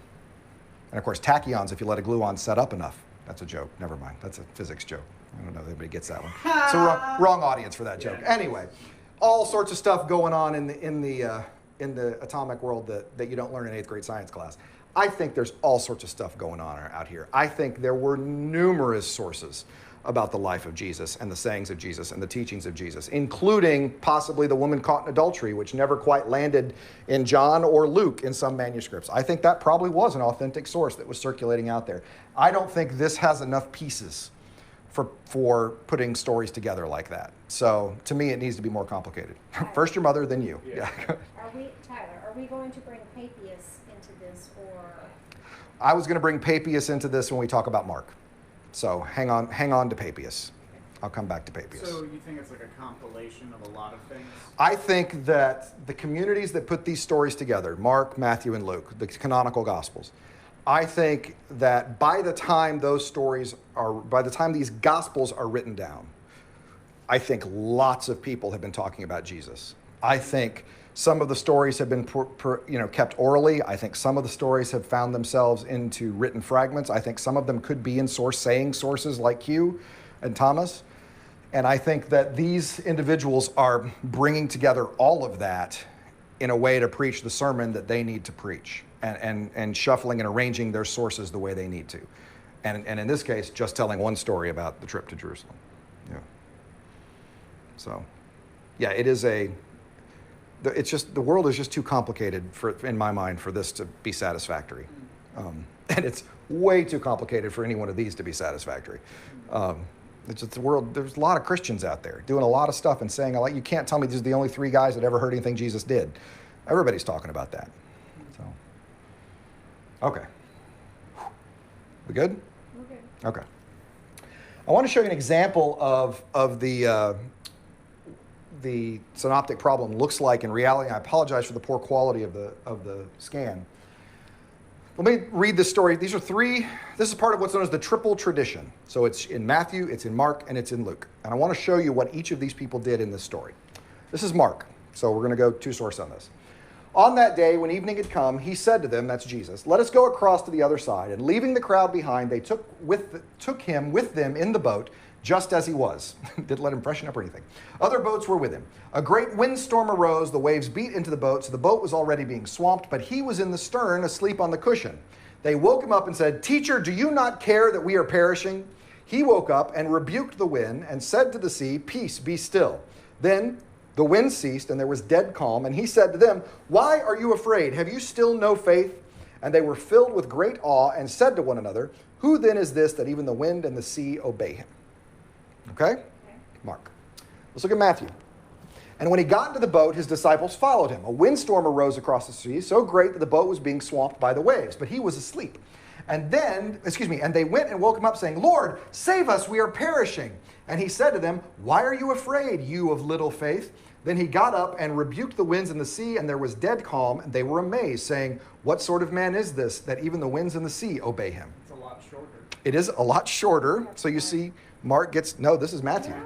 Speaker 1: of course, tachyons, if you let a gluon set up enough. That's a joke. Never mind. That's a physics joke. I don't know if anybody gets that one. It's a wrong audience for that joke. Anyway, all sorts of stuff going on in the atomic world that you don't learn in 8th grade science class. I think there's all sorts of stuff going on out here. I think there were numerous sources about the life of Jesus and the sayings of Jesus and the teachings of Jesus, including possibly the woman caught in adultery, which never quite landed in John or Luke in some manuscripts. I think that probably was an authentic source that was circulating out there. I don't think this has enough pieces for putting stories together like that. So to me, it needs to be more complicated. First your mother, then you. Yeah.
Speaker 3: Are we going to bring Papias into this, or?
Speaker 1: I was going to bring Papias into this when we talk about Mark. So hang on to Papias. I'll come back to Papias.
Speaker 2: So you think it's like a compilation of a lot of things?
Speaker 1: I think that the communities that put these stories together, Mark, Matthew, and Luke, the canonical Gospels, I think that by the time these Gospels are written down, I think lots of people have been talking about Jesus. I think some of the stories have been kept orally. I think some of the stories have found themselves into written fragments. I think some of them could be in saying sources like Hugh and Thomas. And I think that these individuals are bringing together all of that in a way to preach the sermon that they need to preach, and shuffling and arranging their sources the way they need to. And in this case, just telling one story about the trip to Jerusalem. Yeah. So, yeah, it's just, the world is just too complicated in my mind for this to be satisfactory. And it's way too complicated for any one of these to be satisfactory. It's just the world, there's a lot of Christians out there doing a lot of stuff and saying, you can't tell me these are the only 3 guys that ever heard anything Jesus did. Everybody's talking about that. So, okay. We good? Okay. I want to show you an example of the synoptic problem looks like in reality. I apologize for the poor quality of the scan. Let me read this story. This is part of what's known as the triple tradition. So it's in Matthew, it's in Mark, and it's in Luke. And I want to show you what each of these people did in this story. This is Mark. So we're going to go two source on this. On that day, when evening had come, he said to them, that's Jesus, let us go across to the other side. And leaving the crowd behind, they took him with them in the boat, just as he was. Didn't let him freshen up or anything. Other boats were with him. A great windstorm arose. The waves beat into the boat, so the boat was already being swamped, but he was in the stern, asleep on the cushion. They woke him up and said, Teacher, do you not care that we are perishing? He woke up and rebuked the wind and said to the sea, Peace, be still. Then the wind ceased and there was dead calm, and he said to them, Why are you afraid? Have you still no faith? And they were filled with great awe and said to one another, Who then is this that even the wind and the sea obey him? Okay? Mark. Let's look at Matthew. And when he got into the boat, his disciples followed him. A windstorm arose across the sea, so great that the boat was being swamped by the waves, but he was asleep. And they went and woke him up, saying, "Lord, save us, we are perishing." And he said to them, "Why are you afraid, you of little faith?" Then he got up and rebuked the winds and the sea, and there was dead calm, and they were amazed, saying, "What sort of man is this, that even the winds and the sea obey him?"
Speaker 2: It's a lot shorter.
Speaker 1: It is a lot shorter. So you see, this is Matthew.
Speaker 3: Oh,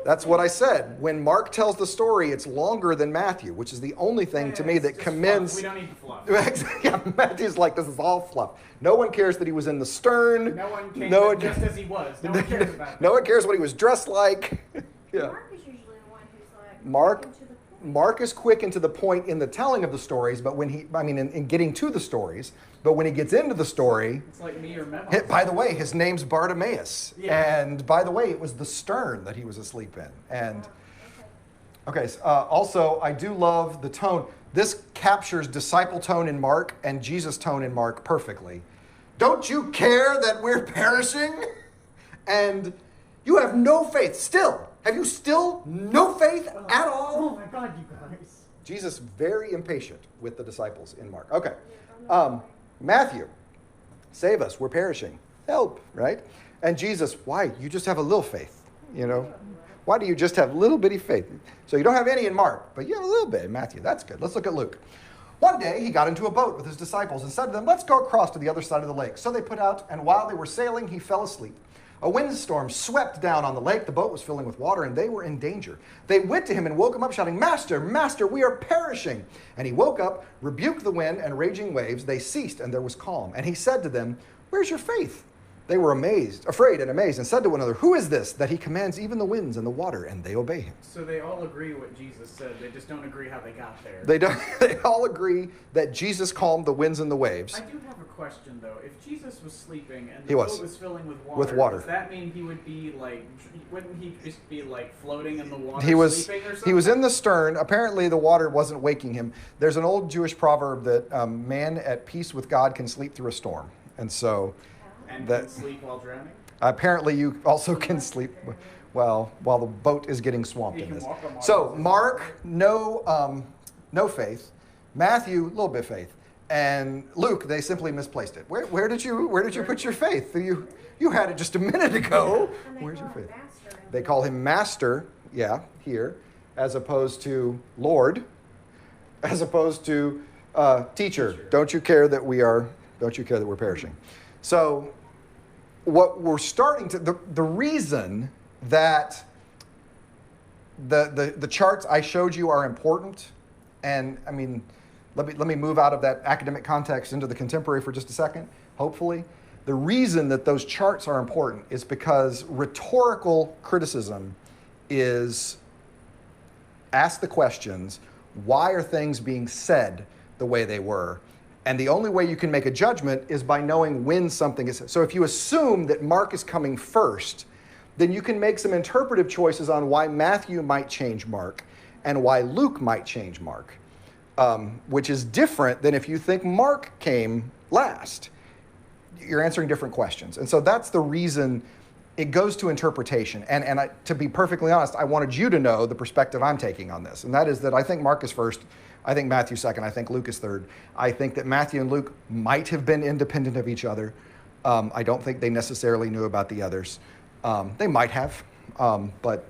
Speaker 1: That's what I said. When Mark tells the story, it's longer than Matthew, which is the only thing to me that commends.
Speaker 2: We don't need the fluff.
Speaker 1: Yeah, Matthew's like, this is all fluff. No one cares that he was in the stern.
Speaker 2: No one came just as he was. No one cares about that.
Speaker 1: No one cares what he was dressed like. Yeah.
Speaker 3: Mark is usually the one who's like
Speaker 1: Mark
Speaker 3: quick and to the point.
Speaker 1: Mark is quick and to the point in the telling of the stories, but in getting to the stories, but when he gets into the story,
Speaker 2: it's like me or Memo.
Speaker 1: by the way, his name's Bartimaeus.
Speaker 2: Yeah.
Speaker 1: And by the way, it was the stern that he was asleep in. And also, I do love the tone. This captures disciple tone in Mark and Jesus tone in Mark perfectly. Don't you care that we're perishing? And you have no faith still. Have you still no faith at all?
Speaker 2: Oh my God, you guys.
Speaker 1: Jesus very impatient with the disciples in Mark. Okay. Matthew, save us, we're perishing. Help, right? And Jesus, why? You just have a little faith, Why do you just have little bitty faith? So you don't have any in Mark, but you have a little bit in Matthew. That's good. Let's look at Luke. One day he got into a boat with his disciples and said to them, "Let's go across to the other side of the lake." So they put out, and while they were sailing, he fell asleep. A windstorm swept down on the lake. The boat was filling with water, and they were in danger. They went to him and woke him up, shouting, "Master, Master, we are perishing." And he woke up, rebuked the wind and raging waves. They ceased, and there was calm. And he said to them, "Where's your faith?" They were afraid and amazed, and said to one another, "Who is this, that he commands even the winds and the water, and they obey him?"
Speaker 2: So they all agree what Jesus said. They just don't agree how they got there.
Speaker 1: They all agree that Jesus calmed the winds and the waves.
Speaker 2: I do have a question, though. If Jesus was sleeping and
Speaker 1: He
Speaker 2: the
Speaker 1: was.
Speaker 2: boat was filling with
Speaker 1: water.
Speaker 2: does that mean he would be wouldn't he just be floating in the water
Speaker 1: He was
Speaker 2: sleeping or something?
Speaker 1: He was in the stern. Apparently the water wasn't waking him. There's an old Jewish proverb that man at peace with God can sleep through a storm. And so
Speaker 2: And
Speaker 1: that
Speaker 2: can sleep while drowning?
Speaker 1: apparently you also can sleep while the boat is getting swamped
Speaker 2: You
Speaker 1: in
Speaker 2: can
Speaker 1: this.
Speaker 2: walk on water.
Speaker 1: So Mark, no faith. Matthew, a little bit of faith. And Luke, they simply misplaced it. Where did you put your faith? You had it just a minute ago.
Speaker 3: And they
Speaker 1: Where's
Speaker 3: call
Speaker 1: your
Speaker 3: him
Speaker 1: faith?
Speaker 3: master in
Speaker 1: They
Speaker 3: the-
Speaker 1: call him Master, here, as opposed to Lord, as opposed to teacher. Don't you care that we're perishing? So what we're starting to, the reason that the charts I showed you are important, and let me move out of that academic context into the contemporary for just a second, hopefully. The reason that those charts are important is because rhetorical criticism is ask the questions, why are things being said the way they were? And the only way you can make a judgment is by knowing when something is. So if you assume that Mark is coming first, then you can make some interpretive choices on why Matthew might change Mark and why Luke might change Mark, which is different than if you think Mark came last. You're answering different questions. And so that's the reason it goes to interpretation. And to be perfectly honest, I wanted you to know the perspective I'm taking on this. And that is that I think Mark is first. I think Matthew second. I think Luke is third. I think that Matthew and Luke might have been independent of each other. I don't think they necessarily knew about the others. They might have, but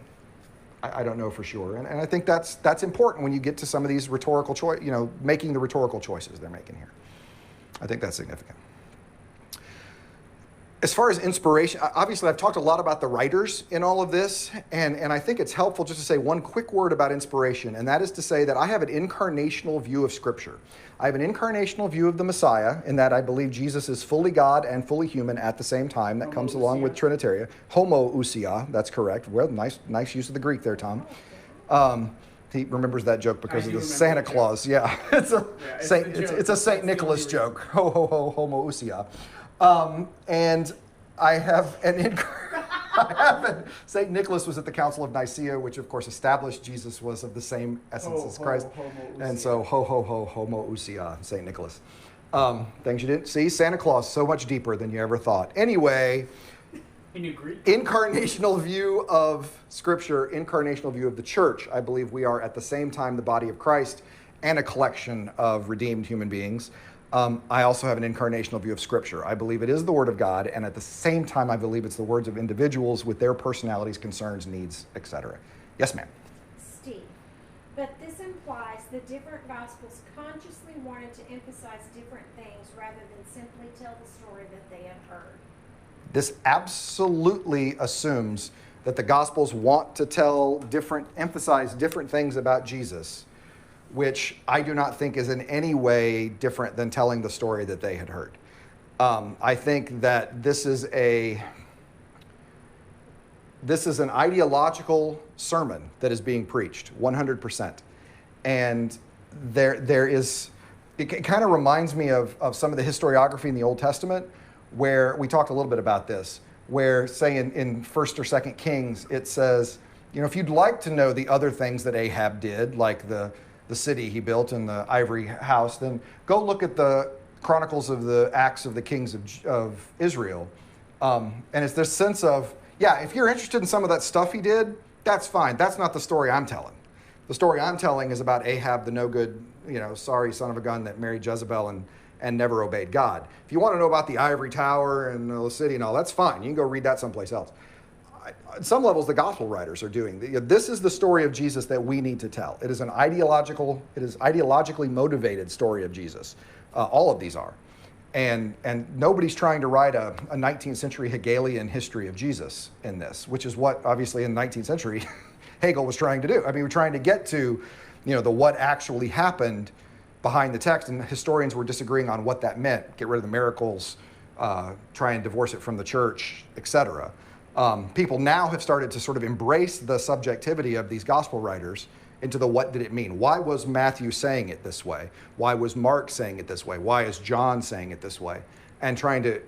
Speaker 1: I don't know for sure. And I think that's important when you get to some of these rhetorical making the rhetorical choices they're making here. I think that's significant. As far as inspiration, obviously I've talked a lot about the writers in all of this, and I think it's helpful just to say one quick word about inspiration, and that is to say that I have an incarnational view of Scripture. I have an incarnational view of the Messiah in that I believe Jesus is fully God and fully human at the same time. That comes along with Trinitarian. Homoousia, that's correct. Well, nice use of the Greek there, Tom. He remembers that joke because of the Santa Claus. Yeah, it's a St. Nicholas joke. Ho, ho, ho, homoousia. And I have St. Nicholas was at the Council of Nicaea, which of course established Jesus was of the same essence as Christ. And so, homoousia, St. Nicholas. Things you didn't see, Santa Claus, so much deeper than you ever thought. Anyway,
Speaker 2: He knew Greek.
Speaker 1: Incarnational view of Scripture, incarnational view of the church. I believe we are at the same time the body of Christ and a collection of redeemed human beings. I also have an incarnational view of Scripture. I believe it is the Word of God, and at the same time, I believe it's the words of individuals with their personalities, concerns, needs, etc. Yes, ma'am.
Speaker 3: Steve, but this implies the different Gospels consciously wanted to emphasize different things rather than simply tell the story that they had heard.
Speaker 1: This absolutely assumes that the Gospels want to emphasize different things about Jesus, which I do not think is in any way different than telling the story that they had heard. I think that this is an ideological sermon that is being preached, 100%. And it kind of reminds me of some of the historiography in the Old Testament, where we talked a little bit about this, where, say, in 1st or 2nd Kings, it says, if you'd like to know the other things that Ahab did, like the city he built and the ivory house, then go look at the Chronicles of the Acts of the Kings of Israel. And it's this sense of, if you're interested in some of that stuff he did, that's fine. That's not the story I'm telling. The story I'm telling is about Ahab, the no good, sorry son of a gun that married Jezebel and never obeyed God. If you want to know about the ivory tower and the city and all, that's fine. You can go read that someplace else. At some levels, the gospel writers are doing. This is the story of Jesus that we need to tell. It is ideologically motivated story of Jesus. All of these are. And nobody's trying to write a 19th century Hegelian history of Jesus in this, which is what, obviously, in the 19th century, Hegel was trying to do. I mean, we're trying to get to, the what actually happened behind the text, and historians were disagreeing on what that meant. Get rid of the miracles, try and divorce it from the church, etc. People now have started to sort of embrace the subjectivity of these gospel writers into the what did it mean? Why was Matthew saying it this way? Why was Mark saying it this way? Why is John saying it this way? And trying to,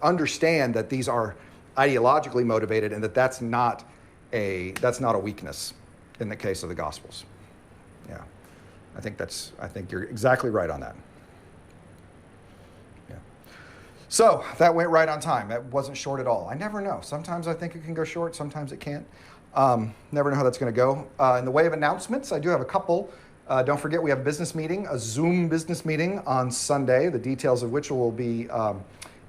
Speaker 1: understand that these are ideologically motivated and that's not a weakness in the case of the Gospels. Yeah, I think you're exactly right on that. So that went right on time. That wasn't short at all. I never know. Sometimes I think it can go short. Sometimes it can't. Never know how that's going to go. In the way of announcements, I do have a couple. Don't forget we have a business meeting, a Zoom business meeting on Sunday, the details of which will be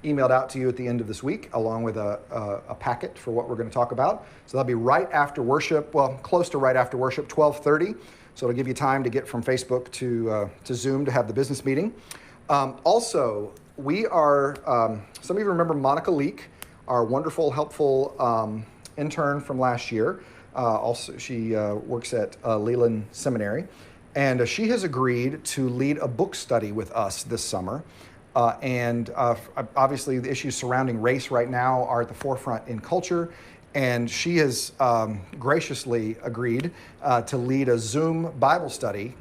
Speaker 1: emailed out to you at the end of this week, along with a packet for what we're going to talk about. So that'll be right after worship, close to right after worship, 12:30. So it'll give you time to get from Facebook to Zoom to have the business meeting. Also, we are, some of you remember Monica Leek, our wonderful, helpful intern from last year. Also, she works at Leland Seminary. And she has agreed to lead a book study with us this summer. Obviously, the issues surrounding race right now are at the forefront in culture. And she has graciously agreed to lead a Zoom Bible study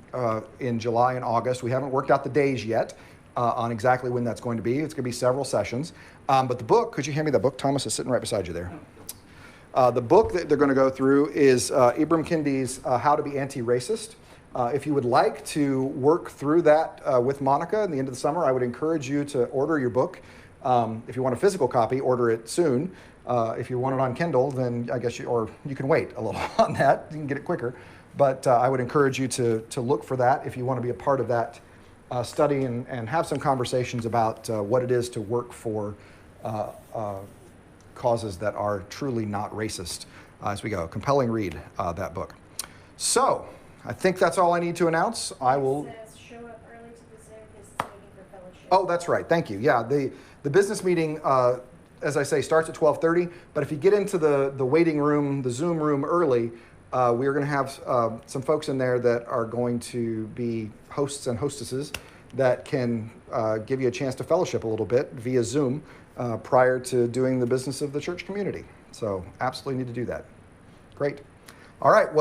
Speaker 1: in July and August. We haven't worked out the days yet on exactly when that's going to be. It's going to be several sessions. But the book, could you hand me the book? Thomas is sitting right beside you there. The book that they're going to go through is Ibram Kendi's How to Be Anti-Racist. If you would like to work through that with Monica at the end of the summer, I would encourage you to order your book. If you want a physical copy, order it soon. If you want it on Kindle, then I guess you can wait a little on that. You can get it quicker. But I would encourage you to look for that if you want to be a part of that study and have some conversations about what it is to work for causes that are truly not racist as we go. Compelling read, that book. So, I think that's all I need to announce. I will.
Speaker 3: It says show up early to the Zoom business meeting for fellowship.
Speaker 1: Oh, that's right. Thank you. Yeah, the business meeting, as I say, starts at 12:30. But if you get into the waiting room, the Zoom room early, we are going to have some folks in there that are going to be hosts and hostesses that can give you a chance to fellowship a little bit via Zoom prior to doing the business of the church community. So absolutely need to do that. Great. All right. Well.